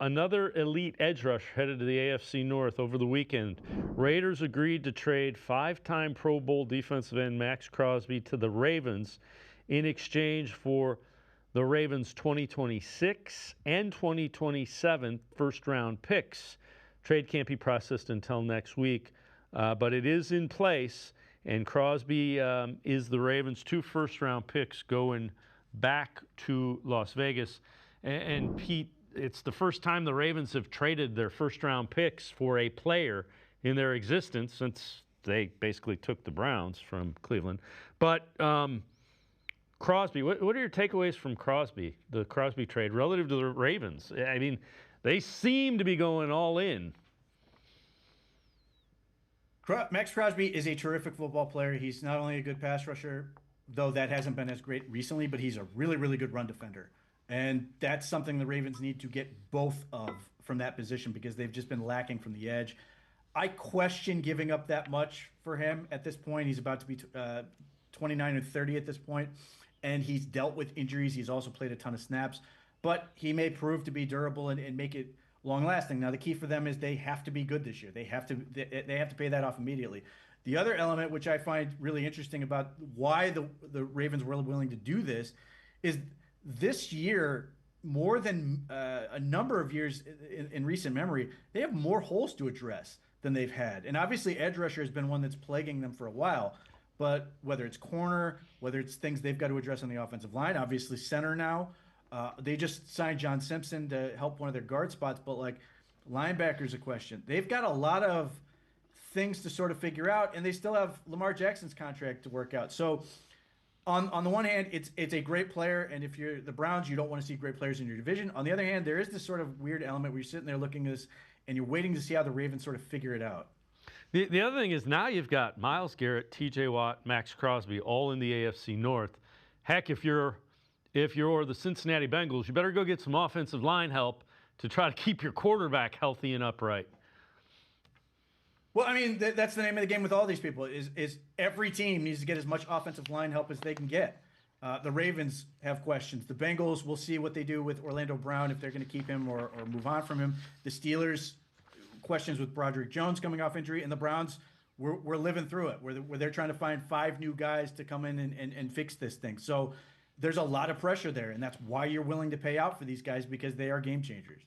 another elite edge rusher headed to the AFC North over the weekend. Raiders agreed to trade five-time Pro Bowl defensive end Maxx Crosby to the Ravens in exchange for the Ravens' 2026 and 2027 first-round picks. Trade can't be processed until next week, but it is in place, and Crosby is the Ravens' two first-round picks going back to Las Vegas. And Pete, it's the first time the Ravens have traded their first-round picks for a player in their existence since they basically took the Browns from Cleveland. But Crosby, what are your takeaways from Crosby, the Crosby trade, relative to the Ravens? I mean, they seem to be going all in. Maxx Crosby is a terrific football player. He's not only a good pass rusher, though that hasn't been as great recently, but he's a really, really good run defender. And that's something the Ravens need to get both of from that position because they've just been lacking from the edge. I question giving up that much for him at this point. He's about to be 29 or 30 at this point, and he's dealt with injuries. He's also played a ton of snaps, but he may prove to be durable and make it long lasting. Now, the key for them is they have to be good this year. They have to pay that off immediately. The other element, which I find really interesting about why the Ravens were willing to do this, is this year, more than a number of years in recent memory, they have more holes to address than they've had. And obviously, edge rusher has been one that's plaguing them for a while. But whether it's corner, whether it's things they've got to address on the offensive line, obviously center now. They just signed John Simpson to help one of their guard spots, but like linebacker's a question. They've got a lot of things to sort of figure out, and they still have Lamar Jackson's contract to work out. So on the one hand, it's a great player, and if you're the Browns, you don't want to see great players in your division. On the other hand, there is this sort of weird element where you're sitting there looking at this, and you're waiting to see how the Ravens sort of figure it out. The other thing is now you've got Myles Garrett, T.J. Watt, Maxx Crosby all in the AFC North. Heck, if you're the Cincinnati Bengals, you better go get some offensive line help to try to keep your quarterback healthy and upright. Well, I mean, that's the name of the game with all these people is every team needs to get as much offensive line help as they can get. The Ravens have questions. The Bengals, we'll see what they do with Orlando Brown, if they're going to keep him or move on from him. The Steelers, questions with Broderick Jones coming off injury. And the Browns, we're living through it, where they're trying to find five new guys to come in and fix this thing. So there's a lot of pressure there, and that's why you're willing to pay out for these guys, because they are game changers.